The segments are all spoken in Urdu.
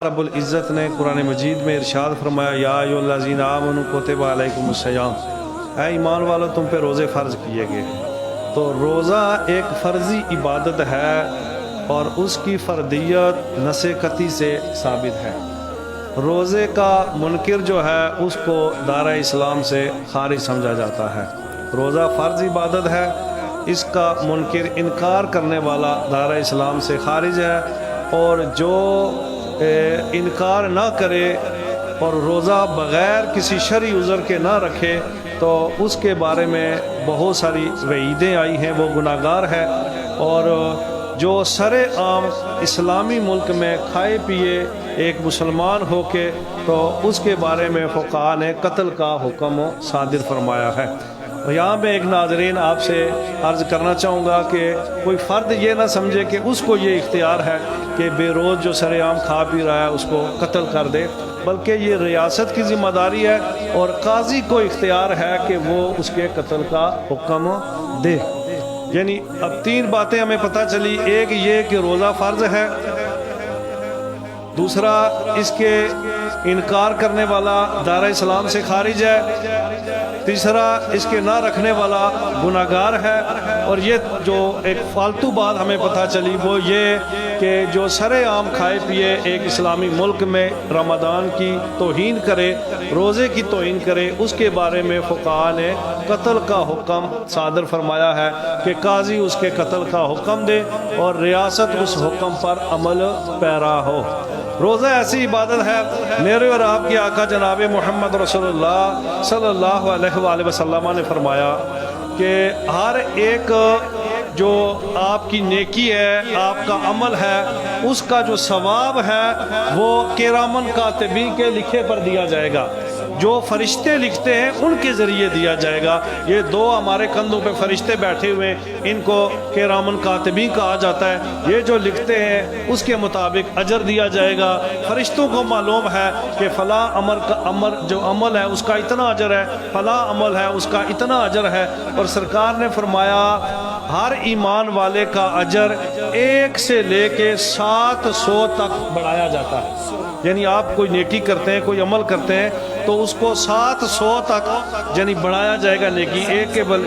رب العزت نے قرآن مجید میں ارشاد فرمایا یا ایھاالذین آمنوا کتب علیکم الصیام، اے ایمان والو تم پہ روزے فرض کیے گئے۔ تو روزہ ایک فرضی عبادت ہے اور اس کی فردیت نص قطعی سے ثابت ہے۔ روزے کا منکر جو ہے اس کو دائرہ اسلام سے خارج سمجھا جاتا ہے۔ روزہ فرض عبادت ہے، اس کا منکر انکار کرنے والا دائرہ اسلام سے خارج ہے، اور جو انکار نہ کرے اور روزہ بغیر کسی شرعی عذر کے نہ رکھے تو اس کے بارے میں بہت ساری وعیدیں آئی ہیں، وہ گناہگار ہے۔ اور جو سر عام اسلامی ملک میں کھائے پیے ایک مسلمان ہو کے، تو اس کے بارے میں فقہاء نے قتل کا حکم صادر فرمایا ہے۔ یہاں میں ایک ناظرین آپ سے عرض کرنا چاہوں گا کہ کوئی فرد یہ نہ سمجھے کہ اس کو یہ اختیار ہے کہ بے روز جو سر عام کھا پی رہا ہے اس کو قتل کر دے، بلکہ یہ ریاست کی ذمہ داری ہے اور قاضی کو اختیار ہے کہ وہ اس کے قتل کا حکم دے۔ یعنی اب تین باتیں ہمیں پتہ چلی، ایک یہ کہ روزہ فرض ہے، دوسرا اس کے انکار کرنے والا دائرہ اسلام سے خارج ہے، تیسرا اس کے نہ رکھنے والا گناہگار ہے، اور یہ جو ایک فالتو بات ہمیں پتہ چلی وہ یہ کہ جو سر عام کھائے پیے ایک اسلامی ملک میں رمضان کی توہین کرے، روزے کی توہین کرے، اس کے بارے میں فقہاء نے قتل کا حکم صادر فرمایا ہے کہ قاضی اس کے قتل کا حکم دے اور ریاست اس حکم پر عمل پیرا ہو۔ روزہ ایسی عبادت ہے، میرے اور آپ کے آقا جناب محمد رسول اللہ صلی اللہ علیہ وآلہ وسلم نے فرمایا کہ ہر ایک جو آپ کی نیکی ہے، آپ کا عمل ہے، اس کا جو ثواب ہے وہ کرامن کاتبین کے لکھے پر دیا جائے گا، جو فرشتے لکھتے ہیں ان کے ذریعے دیا جائے گا۔ یہ دو ہمارے کندھوں پہ فرشتے بیٹھے ہوئے ہیں، ان کو کرامن کاتبین کہا جاتا ہے۔ یہ جو لکھتے ہیں اس کے مطابق اجر دیا جائے گا۔ فرشتوں کو معلوم ہے کہ فلاں جو عمل ہے اس کا اتنا اجر ہے، فلاں عمل ہے اس کا اتنا اجر ہے، اور سرکار نے فرمایا ہر ایمان والے کا اجر 1 سے لے کے 700 تک بڑھایا جاتا ہے۔ یعنی آپ کوئی نیکی کرتے ہیں، کوئی عمل کرتے ہیں تو اس کو 700 تک یعنی بڑھایا جائے گا، نیکی ایک کے بل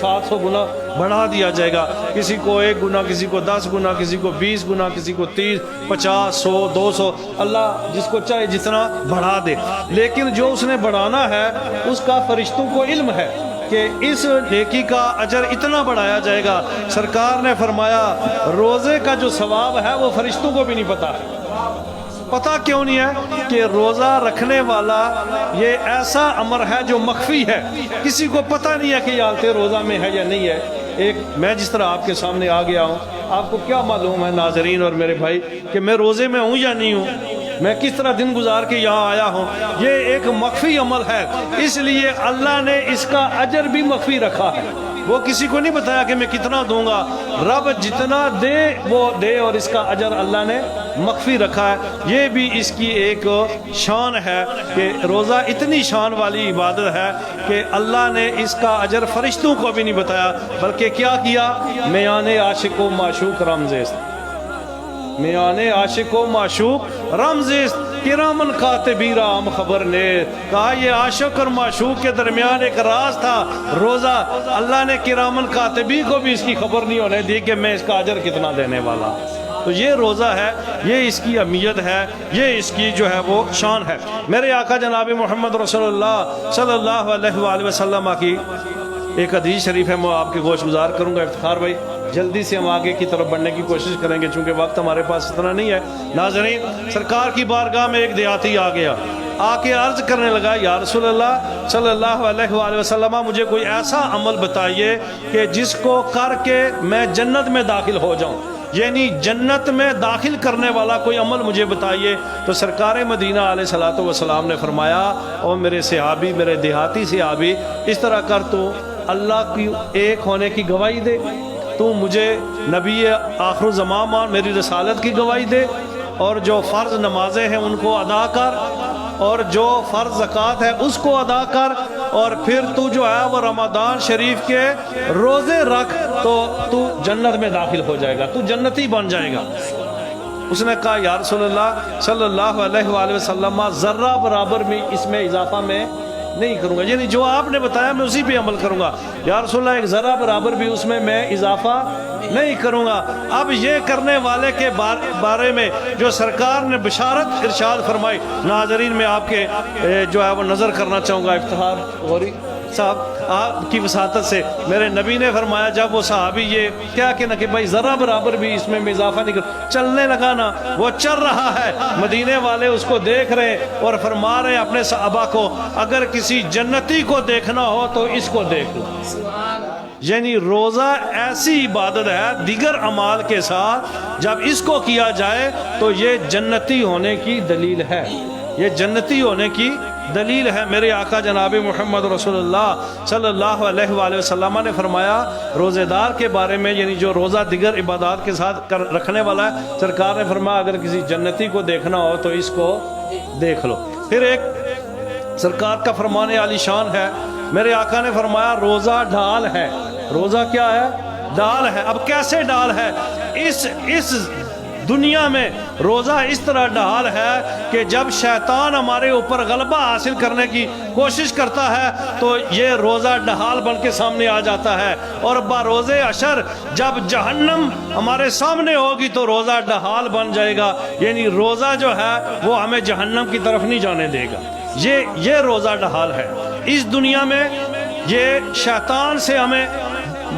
700 گنا بڑھا دیا جائے گا۔ کسی کو 1 گنا، کسی کو 10 گنا، کسی کو 20 گنا، کسی کو 30، 50، 100، 200، اللہ جس کو چاہے جتنا بڑھا دے۔ لیکن جو اس نے بڑھانا ہے اس کا فرشتوں کو علم ہے کہ اس نیکی کا اجر اتنا بڑھایا جائے گا۔ سرکار نے فرمایا روزے کا جو ثواب ہے وہ فرشتوں کو بھی نہیں پتا۔ پتہ کیوں نہیں ہے؟ کہ روزہ رکھنے والا یہ ایسا امر ہے جو مخفی ہے، کسی کو پتہ نہیں ہے کہ یہ حالت روزہ میں ہے یا نہیں ہے۔ ایک میں جس طرح آپ کے سامنے آ گیا ہوں، آپ کو کیا معلوم ہے ناظرین اور میرے بھائی کہ میں روزے میں ہوں یا نہیں ہوں، میں کس طرح دن گزار کے یہاں آیا ہوں؟ یہ ایک مخفی عمل ہے، اس لیے اللہ نے اس کا اجر بھی مخفی رکھا ہے۔ وہ کسی کو نہیں بتایا کہ میں کتنا دوں گا، رب جتنا دے وہ دے، اور اس کا اجر اللہ نے مخفی رکھا ہے۔ یہ بھی اس کی ایک شان ہے کہ روزہ اتنی شان والی عبادت ہے کہ اللہ نے اس کا اجر فرشتوں کو بھی نہیں بتایا، بلکہ کیا کیا؟ میان عاشق و معشوق رمزیست، میان عاشق و معشوق رمزیست کرامن کاتبین ہم خبر نے کہا یہ عاشق اور معشوق کے درمیان ایک راز تھا روزہ۔ اللہ نے کرامن کاتبین کو بھی اس کی خبر نہیں ہونے دی کہ میں اس کا اجر کتنا دینے والا۔ تو یہ روزہ ہے، یہ اس کی اہمیت ہے، یہ اس کی جو ہے وہ شان ہے۔ میرے آقا جناب محمد رسول اللہ صلی اللہ علیہ وآلہ وسلم کی ایک حدیث شریف ہے، میں آپ کے گوش گزار کروں گا۔ افتخار بھائی جلدی سے ہم آگے کی طرف بڑھنے کی کوشش کریں گے چونکہ وقت ہمارے پاس اتنا نہیں ہے۔ ناظرین، سرکار کی بارگاہ میں ایک دیہاتی آ گیا، آ کے عرض کرنے لگا یا رسول اللہ صلی اللہ علیہ وآلہ وسلم مجھے کوئی ایسا عمل بتائیے کہ جس کو کر کے میں جنت میں داخل ہو جاؤں، یعنی جنت میں داخل کرنے والا کوئی عمل مجھے بتائیے۔ تو سرکار مدینہ علیہ الصلوۃ والسلام نے فرمایا او میرے صحابی، میرے دیہاتی صحابی، اس طرح کر تو اللہ کی ایک ہونے کی گواہی دے، تو مجھے نبی آخر الزمان مان، میری رسالت کی گواہی دے، اور جو فرض نمازیں ہیں ان کو ادا کر، اور جو فرض زکوٰۃ ہے اس کو ادا کر، اور پھر تو جو ہے وہ رمضان شریف کے روزے رکھ تو تو جنت میں داخل ہو جائے گا، تو جنتی بن جائے گا۔ اس نے کہا یا رسول اللہ صلی اللہ علیہ وآلہ وسلم ذرہ برابر بھی اس میں اضافہ میں نہیں کروں گا، یعنی جو آپ نے بتایا میں اسی پہ عمل کروں گا، یا رسول اللہ ایک ذرہ برابر بھی اس میں اضافہ نہیں کروں گا۔ اب یہ کرنے والے کے بارے میں جو سرکار نے بشارت ارشاد فرمائی، ناظرین میں آپ کے جو ہے وہ نظر کرنا چاہوں گا افتخار غوری صاحب آپ کی وساطت سے۔ میرے نبی نے فرمایا جب وہ صحابی یہ کیا کہ بھائی ذرہ برابر بھی اس میں اضافہ نہیں کر، چلنے لگا نا، وہ چل رہا ہے، مدینے والے اس کو دیکھ رہے اور فرما رہے اپنے صحابہ کو اگر کسی جنتی کو دیکھنا ہو تو اس کو دیکھ لو۔ یعنی روزہ ایسی عبادت ہے دیگر اعمال کے ساتھ جب اس کو کیا جائے تو یہ جنتی ہونے کی دلیل ہے، یہ جنتی ہونے کی دلیل ہے۔ میرے آقا جناب محمد رسول اللہ صلی اللہ علیہ وآلہ وسلم نے فرمایا روزے دار کے بارے میں، یعنی جو روزہ دیگر عبادات کے ساتھ رکھنے والا ہے، سرکار نے فرمایا اگر کسی جنتی کو دیکھنا ہو تو اس کو دیکھ لو۔ پھر ایک سرکار کا فرمان عالی شان ہے، میرے آقا نے فرمایا روزہ ڈھال ہے۔ روزہ کیا ہے؟ ڈھال ہے۔ اب کیسے ڈھال ہے؟ اس دنیا میں روزہ اس طرح ڈھال ہے کہ جب شیطان ہمارے اوپر غلبہ حاصل کرنے کی کوشش کرتا ہے تو یہ روزہ ڈھال بن کے سامنے آ جاتا ہے، اور بروز حشر جب جہنم ہمارے سامنے ہوگی تو روزہ ڈھال بن جائے گا، یعنی روزہ جو ہے وہ ہمیں جہنم کی طرف نہیں جانے دے گا۔ یہ روزہ ڈھال ہے۔ اس دنیا میں یہ شیطان سے ہمیں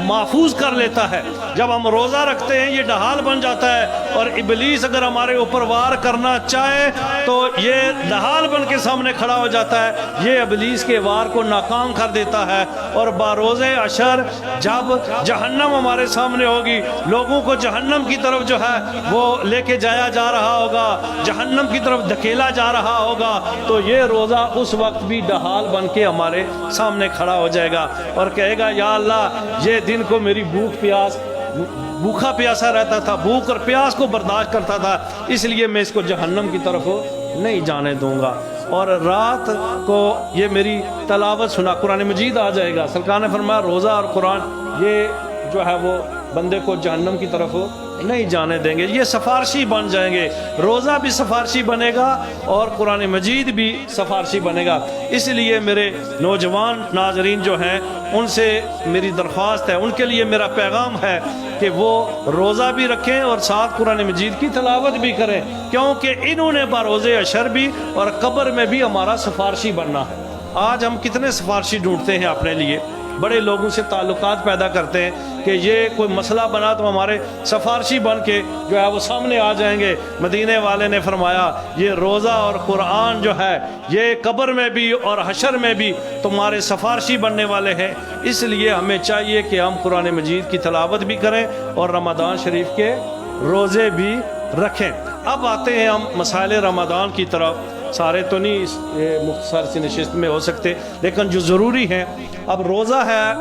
محفوظ کر لیتا ہے، جب ہم روزہ رکھتے ہیں یہ ڈھال بن جاتا ہے، اور ابلیس اگر ہمارے اوپر وار کرنا چاہے تو یہ ڈھال بن کے سامنے کھڑا ہو جاتا ہے، یہ ابلیس کے وار کو ناکام کر دیتا ہے۔ اور بروز حشر جب جہنم ہمارے سامنے ہوگی، لوگوں کو جہنم کی طرف جو ہے وہ لے کے جایا جا رہا ہوگا، جہنم کی طرف دھکیلا جا رہا ہوگا، تو یہ روزہ اس وقت بھی ڈھال بن کے ہمارے سامنے کھڑا ہو جائے گا اور کہے گا یا اللہ یہ دن کو میری بھوکا پیاسا رہتا تھا، بھوک اور پیاس کو برداشت کرتا تھا، اس لیے میں اس کو جہنم کی طرف نہیں جانے دوں گا۔ اور رات کو یہ میری تلاوت سنا، قرآن مجید آ جائے گا۔ سرکار نے فرمایا روزہ اور قرآن یہ جو ہے وہ بندے کو جہنم کی طرف نہیں جانے دیں گے، یہ سفارشی بن جائیں گے۔ روزہ بھی سفارشی بنے گا اور قرآن مجید بھی سفارشی بنے گا۔ اس لیے میرے نوجوان ناظرین جو ہیں ان سے میری درخواست ہے، ان کے لیے میرا پیغام ہے کہ وہ روزہ بھی رکھیں اور ساتھ قرآن مجید کی تلاوت بھی کریں، کیونکہ انہوں نے بروز حشر بھی اور قبر میں بھی ہمارا سفارشی بننا ہے۔ آج ہم کتنے سفارشی ڈھونڈتے ہیں اپنے لیے، بڑے لوگوں سے تعلقات پیدا کرتے ہیں کہ یہ کوئی مسئلہ بنا تو ہمارے سفارشی بن کے جو ہے وہ سامنے آ جائیں گے۔ مدینے والے نے فرمایا یہ روزہ اور قرآن جو ہے یہ قبر میں بھی اور حشر میں بھی تمہارے سفارشی بننے والے ہیں، اس لیے ہمیں چاہیے کہ ہم قرآن مجید کی تلاوت بھی کریں اور رمضان شریف کے روزے بھی رکھیں۔ اب آتے ہیں ہم مسائل رمضان کی طرف، سارے تو نہیں اس مختصر سی نشست میں ہو سکتے، لیکن جو ضروری ہیں۔ اب روزہ ہے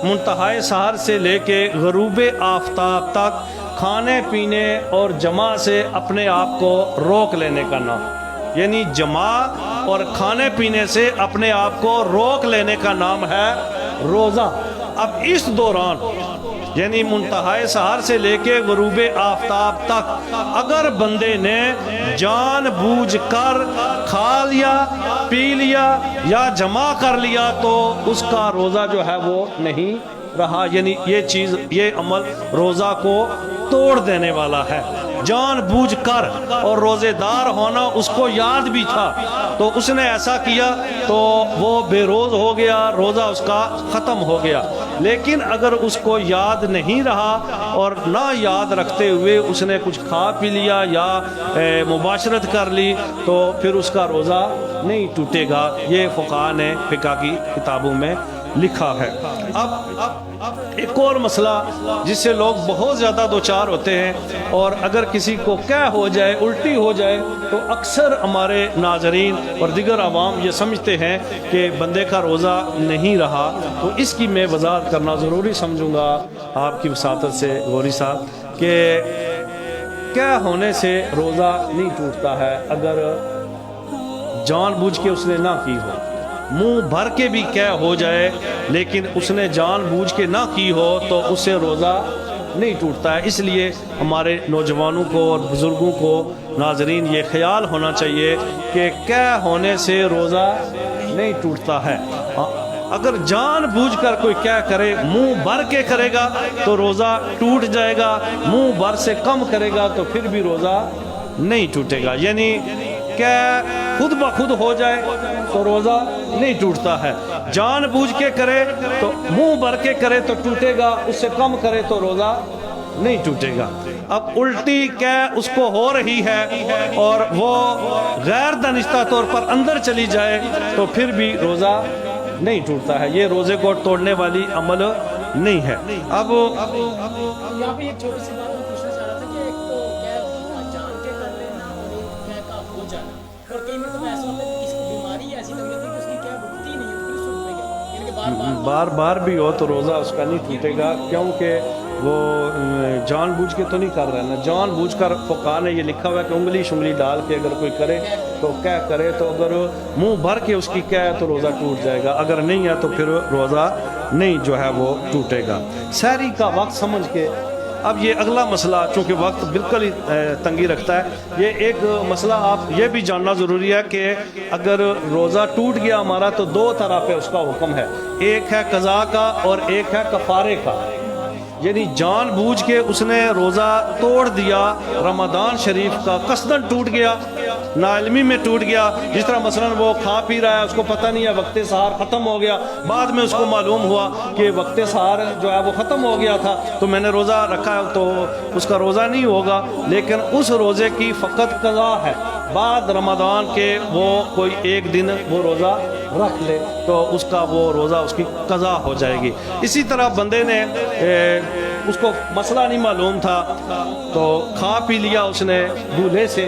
منتہائے سحر سے لے کے غروب آفتاب تک کھانے پینے اور جمع سے اپنے آپ کو روک لینے کا نام، یعنی جمع اور کھانے پینے سے اپنے آپ کو روک لینے کا نام ہے روزہ۔ اب اس دوران یعنی منتہائے سحر سے لے کے غروب آفتاب تک اگر بندے نے جان بوجھ کر کھا لیا پی لیا یا جمع کر لیا تو اس کا روزہ جو ہے وہ نہیں رہا، یعنی یہ عمل روزہ کو توڑ دینے والا ہے۔ جان بوجھ کر اور روزے دار ہونا اس کو یاد بھی تھا تو اس نے ایسا کیا تو وہ بے روز ہو گیا، روزہ اس کا ختم ہو گیا۔ لیکن اگر اس کو یاد نہیں رہا اور نہ یاد رکھتے ہوئے اس نے کچھ کھا پی لیا یا مباشرت کر لی تو پھر اس کا روزہ نہیں ٹوٹے گا، یہ فقہاء نے فقہ کی کتابوں میں لکھا ہے۔ اب ایک اور مسئلہ جس سے لوگ بہت زیادہ دوچار ہوتے ہیں، اور اگر کسی کو کیا ہو جائے الٹی ہو جائے تو اکثر ہمارے ناظرین اور دیگر عوام یہ سمجھتے ہیں کہ بندے کا روزہ نہیں رہا، تو اس کی میں وضاحت کرنا ضروری سمجھوں گا آپ کی وساطت سے غوری صاحب کہ کیا ہونے سے روزہ نہیں ٹوٹتا ہے اگر جان بوجھ کے اس نے نہ کی ہو، منہ بھر کے بھی کیا ہو جائے لیکن اس نے جان بوجھ کے نہ کی ہو تو اس سے روزہ نہیں ٹوٹتا ہے۔ اس لیے ہمارے نوجوانوں کو اور بزرگوں کو ناظرین یہ خیال ہونا چاہیے کہ قے ہونے سے روزہ نہیں ٹوٹتا ہے۔ اگر جان بوجھ کر کوئی قے کرے، منہ بھر کے کرے گا تو روزہ ٹوٹ جائے گا، منہ بھر سے کم کرے گا تو پھر بھی روزہ نہیں ٹوٹے گا۔ یعنی کہ خود بخود ہو جائے تو روزہ نہیں ٹوٹتا ہے، جان بوجھ کے کرے تو منہ بھر کے کرے تو ٹوٹے گا، اس سے کم کرے تو روزہ نہیں ٹوٹے گا۔ اب الٹی قے اس کو ہو رہی ہے اور وہ غیر دانستہ طور پر اندر چلی جائے تو پھر بھی روزہ نہیں ٹوٹتا ہے، یہ روزے کو توڑنے والی عمل نہیں ہے۔ اب یہاں پہ ایک چھوٹی سی بات میں پوچھنا چاہ رہا تھا کہ ایک تو قے جان کے کر لینا اور ایک قے کا ہو جانا، اور کئی مرتبہ ایسا ہوتا ہے کہ کسی کو بیماری ایسی لگ جاتی ہے کہ اس کی قے رکتی نہیں ہے، پھر اس کو روئے گا، یعنی کہ بار بار بھی ہو تو روزہ اس کا نہیں ٹوٹے گا، کیونکہ وہ جان بوجھ کے تو نہیں کر رہا نا۔ جان بوجھ کر فقہاء نے یہ لکھا ہوا ہے کہ انگلی شنگلی ڈال کے اگر کوئی کرے تو قے کرے، تو اگر منہ بھر کے اس کی قے ہے تو روزہ ٹوٹ جائے گا، اگر نہیں ہے تو پھر روزہ نہیں جو ہے وہ ٹوٹے گا۔ سحری کا وقت سمجھ کے اب یہ اگلا مسئلہ، چونکہ وقت بالکل ہی تنگی رکھتا ہے، یہ ایک مسئلہ آپ یہ بھی جاننا ضروری ہے کہ اگر روزہ ٹوٹ گیا ہمارا تو دو طرح پہ اس کا حکم ہے، ایک ہے قضا کا اور ایک ہے کفارے کا۔ یعنی جان بوجھ کے اس نے روزہ توڑ دیا رمضان شریف کا، قصداً ٹوٹ گیا، ناعلمی میں ٹوٹ گیا، جس طرح مثلا وہ کھا پی رہا ہے، اس کو پتہ نہیں ہے وقت سحر ختم ہو گیا، بعد میں اس کو معلوم ہوا کہ وقت سحر جو ہے وہ ختم ہو گیا تھا تو میں نے روزہ رکھا ہے، تو اس کا روزہ نہیں ہوگا، لیکن اس روزے کی فقط قضا ہے، بعد رمضان کے وہ کوئی ایک دن وہ روزہ رکھ لے تو اس کا وہ روزہ اس کی قضا ہو جائے گی۔ اسی طرح بندے نے اس کو مسئلہ نہیں معلوم تھا تو کھا پی لیا اس نے بھولے سے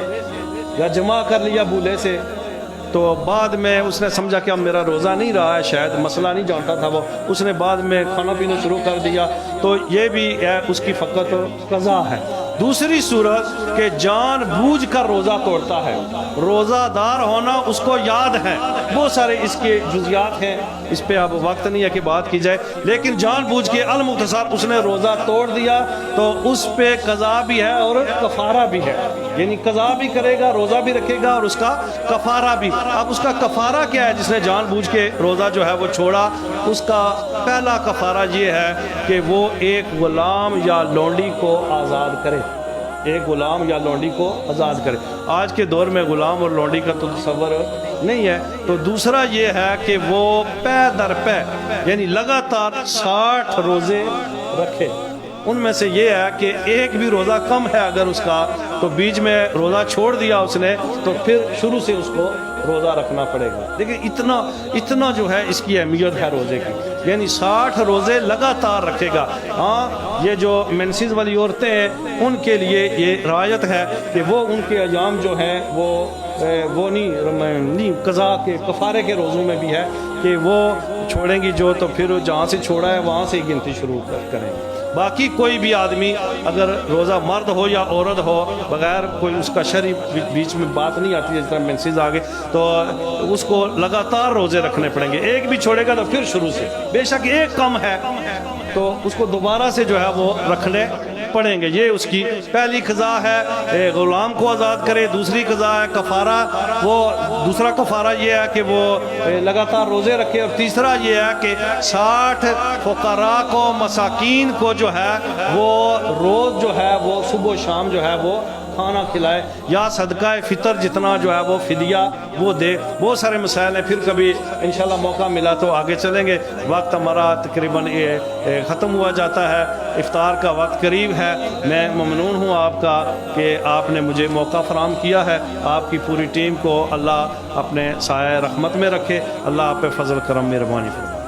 یا جمع کر لیا بھولے سے، تو بعد میں اس نے سمجھا کہ اب میرا روزہ نہیں رہا ہے، شاید مسئلہ نہیں جانتا تھا وہ، اس نے بعد میں کھانا پینا شروع کر دیا تو یہ بھی اس کی فقط قضا ہے۔ دوسری صورت کہ جان بوجھ کر روزہ توڑتا ہے، روزہ دار ہونا اس کو یاد ہے، بہت سارے اس کے جزیات ہیں، اس پہ اب وقت نہیں ہے کہ بات کی جائے، لیکن جان بوجھ کے المختصر اس نے روزہ توڑ دیا تو اس پہ قضا بھی ہے اور کفارہ بھی ہے، یعنی قضا بھی کرے گا، روزہ بھی رکھے گا اور اس کا کفارہ بھی۔ اب اس کا کفارہ کیا ہے؟ جس نے جان بوجھ کے روزہ جو ہے وہ چھوڑا، اس کا پہلا کفارہ یہ ہے کہ وہ ایک غلام یا لونڈی کو آزاد کرے، ایک غلام یا لونڈی کو آزاد کرے۔ آج کے دور میں غلام اور لونڈی کا تو تصور نہیں ہے، تو دوسرا یہ ہے کہ وہ پے در پے یعنی لگاتار 60 روزے رکھے، ان میں سے یہ ہے کہ ایک بھی روزہ کم ہے اگر اس کا تو بیچ میں روزہ چھوڑ دیا اس نے تو پھر شروع سے اس کو روزہ رکھنا پڑے گا۔ دیکھیں اتنا جو ہے اس کی اہمیت ہے روزے کی، یعنی 60 روزے لگاتار رکھے گا۔ ہاں یہ جو مینسز والی عورتیں ہیں ان کے لیے یہ رعایت ہے کہ وہ ان کے ایام جو ہیں وہ نہیں قضا کے کفارے کے روزوں میں بھی ہے کہ وہ چھوڑیں گی جو، تو پھر جہاں سے چھوڑا ہے وہاں سے ہی گنتی شروع کریں گے۔ باقی کوئی بھی آدمی اگر روزہ مرد ہو یا عورت ہو، بغیر کوئی اس کا شرعی بیچ میں بات نہیں آتی ہے، جس طرح مینسز آگے تو اس کو لگاتار روزے رکھنے پڑیں گے، ایک بھی چھوڑے گا تو پھر شروع سے، بے شک ایک کم ہے تو اس کو دوبارہ سے جو ہے وہ رکھنے پڑیں گے۔ یہ اس کی پہلی قضا ہے غلام کو آزاد کرے، دوسری قضا ہے کفارہ، وہ دوسرا کفارہ یہ ہے کہ وہ لگاتار روزے رکھے، اور تیسرا یہ ہے کہ 60 فقراء کو مساکین کو جو ہے وہ روز جو ہے وہ صبح و شام جو ہے وہ کھانا کھلائے، یا صدقہ فطر جتنا جو ہے وہ فدیہ وہ دے۔ بہت سارے مسائل ہیں، پھر کبھی انشاءاللہ موقع ملا تو آگے چلیں گے، وقت ہمارا تقریباً ختم ہوا جاتا ہے، افطار کا وقت قریب ہے۔ میں ممنون ہوں آپ کا کہ آپ نے مجھے موقع فراہم کیا ہے، آپ کی پوری ٹیم کو اللہ اپنے سایہ رحمت میں رکھے، اللہ آپ پہ فضل کرم مہربانی فرمائے۔